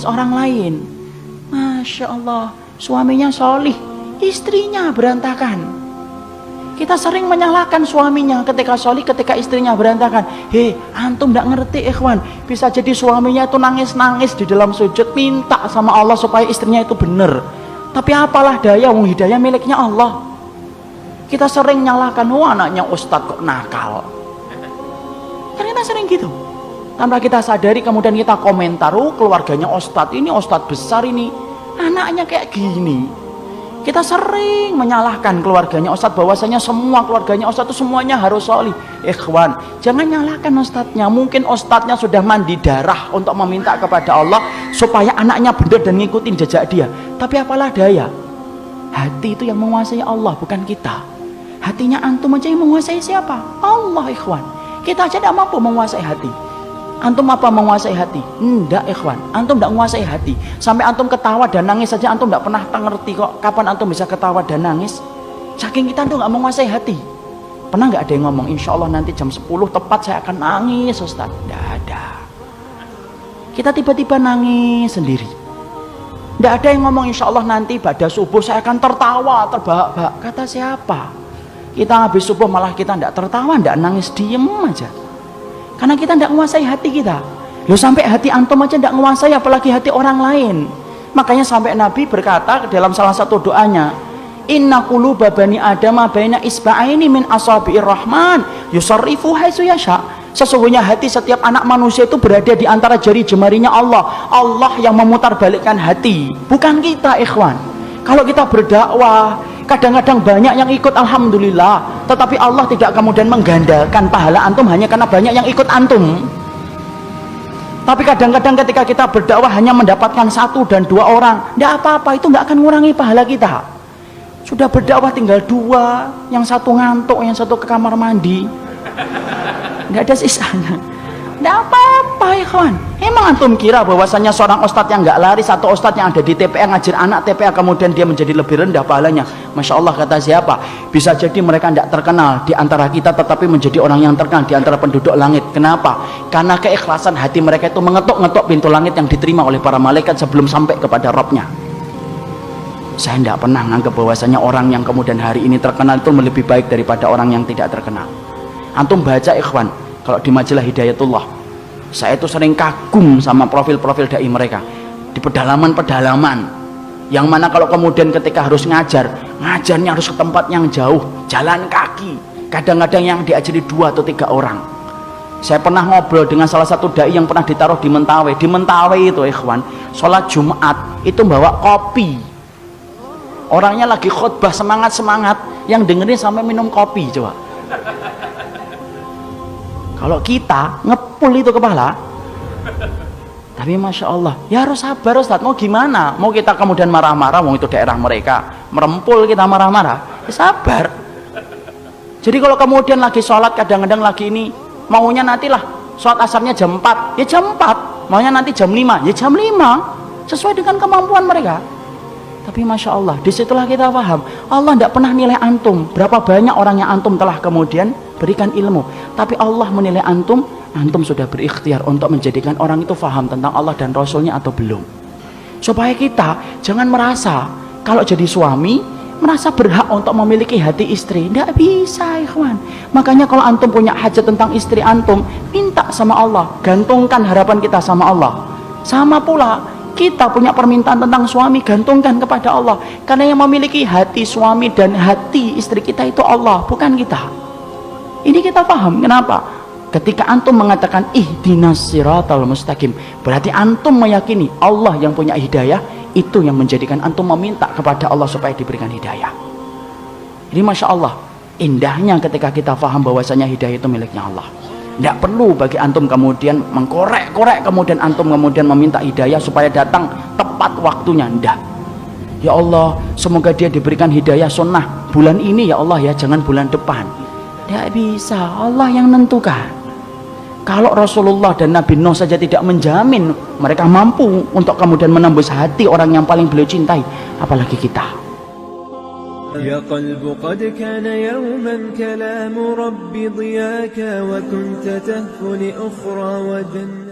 mengurus orang lain. Masya Allah, suaminya solih, istrinya berantakan. Kita sering menyalahkan suaminya ketika solih, ketika istrinya berantakan. Hei, antum gak ngerti ikhwan, bisa jadi suaminya itu nangis-nangis di dalam sujud, minta sama Allah supaya istrinya itu benar. Tapi apalah daya, wong hidayah miliknya Allah. Kita sering nyalahkan, anaknya ustadz kok nakal. Kan kita sering gitu. Tanpa kita sadari kemudian kita komentar, keluarganya ustadz, ini ustadz besar ini, anaknya kayak gini. Kita sering menyalahkan keluarganya ustadz, bahwasanya semua keluarganya ustadz itu semuanya harus solih. Ikhwan, jangan nyalahkan ustadznya. Mungkin ustadznya sudah mandi darah untuk meminta kepada Allah supaya anaknya benar dan ngikutin jejak dia. Tapi apalah daya, hati itu yang menguasai Allah, bukan kita. Hatinya antum aja yang menguasai siapa? Allah, ikhwan. Kita aja tidak mampu menguasai hati. Antum apa menguasai hati? Enggak, ikhwan. Antum tidak menguasai hati. Sampai antum ketawa dan nangis saja antum tidak pernah ngerti kok kapan antum bisa ketawa dan nangis. Saking kita tuh nggak menguasai hati. Pernah nggak ada yang ngomong, insya Allah nanti jam 10 tepat saya akan nangis, Ustaz? Tidak ada. Kita tiba-tiba nangis sendiri. Tidak ada yang ngomong, insya Allah nanti pada subuh saya akan tertawa terbahak-bahak. Kata siapa? Kita habis subuh malah kita tidak tertawa, tidak nangis, diem aja. Karena kita tidak menguasai hati kita. Loh, sampai hati antum aja tidak menguasai, apalagi hati orang lain. Makanya sampai Nabi berkata dalam salah satu doanya, Inna quluba bani adama baina isba'aini min asabi'ir rahman yusarrifu haitsu yasha. Sesungguhnya hati setiap anak manusia itu berada di antara jari jemarinya Allah. Allah yang memutarbalikkan hati, bukan kita, ikhwan. Kalau kita berdakwah, kadang-kadang banyak yang ikut, alhamdulillah, tetapi Allah tidak kemudian menggandakan pahala antum hanya karena banyak yang ikut antum. Tapi kadang-kadang ketika kita berdakwah hanya mendapatkan 1 dan 2 orang, tidak apa-apa, itu tidak akan mengurangi pahala kita. Sudah berdakwah tinggal 2, yang 1 ngantuk, yang 1 ke kamar mandi, tidak ada sisanya. Tidak apa-apa, ikhwan. Emang antum kira bahwasanya seorang ustadz yang nggak lari, satu ustadz yang ada di TPA ngajar anak TPA kemudian dia menjadi lebih rendah pahalanya? Masya Allah, kata siapa? Bisa jadi mereka tidak terkenal di antara kita, tetapi menjadi orang yang terkenal di antara penduduk langit. Kenapa? Karena keikhlasan hati mereka itu mengetuk-ngetuk pintu langit yang diterima oleh para malaikat sebelum sampai kepada Rabbnya. Saya tidak pernah menganggap bahwasanya orang yang kemudian hari ini terkenal itu lebih baik daripada orang yang tidak terkenal. Antum baca, ikhwan, kalau di majalah Hidayatullah, saya itu sering kagum sama profil-profil dai mereka di pedalaman-pedalaman, yang mana kalau kemudian ketika harus ngajarnya harus ke tempat yang jauh, jalan kaki, kadang-kadang yang diajari 2 atau 3 orang. Saya pernah ngobrol dengan salah satu dai yang pernah ditaruh di Mentawai. Di Mentawai itu, ikhwan, sholat Jumat itu bawa kopi. Orangnya lagi khutbah semangat-semangat, yang dengerin sampai minum kopi. Coba kalau kita ngepul itu kepala. Tapi Masya Allah, ya harus sabar Ustaz. Mau gimana? Mau kita kemudian marah-marah, mau itu daerah mereka, merempul kita marah-marah, ya sabar. Jadi kalau kemudian lagi sholat, kadang-kadang lagi ini maunya nantilah sholat asarnya jam 4, ya jam 4. Maunya nanti jam 5, ya jam 5, sesuai dengan kemampuan mereka. Tapi Masya Allah, disitulah kita paham Allah tidak pernah nilai antum berapa banyak orang yang antum telah kemudian berikan ilmu, tapi Allah menilai antum sudah berikhtiar untuk menjadikan orang itu paham tentang Allah dan Rasulnya atau belum. Supaya kita jangan merasa kalau jadi suami merasa berhak untuk memiliki hati istri. Tidak bisa, ikhwan. Makanya kalau antum punya hajat tentang istri antum, minta sama Allah, gantungkan harapan kita sama Allah. Sama pula kita punya permintaan tentang suami, gantungkan kepada Allah. Karena yang memiliki hati suami dan hati istri kita itu Allah, bukan kita. Ini kita paham. Kenapa? Ketika antum mengatakan ihdinas siratal mustaqim, berarti antum meyakini Allah yang punya hidayah. Itu yang menjadikan antum meminta kepada Allah supaya diberikan hidayah. Ini Masya Allah, indahnya ketika kita paham bahwasanya hidayah itu miliknya Allah. Tidak perlu bagi antum kemudian mengkorek-korek, kemudian antum kemudian meminta hidayah supaya datang tepat waktunya. Tidak. Ya Allah, semoga dia diberikan hidayah sunnah bulan ini ya Allah ya, jangan bulan depan. Tidak bisa, Allah yang menentukan. Kalau Rasulullah dan Nabi Nuh saja tidak menjamin mereka mampu untuk kemudian menembus hati orang yang paling beliau cintai, apalagi kita. يا قلب قد كان يوما كلام ربي ضياك وكنت تهفو لأخرى وجنة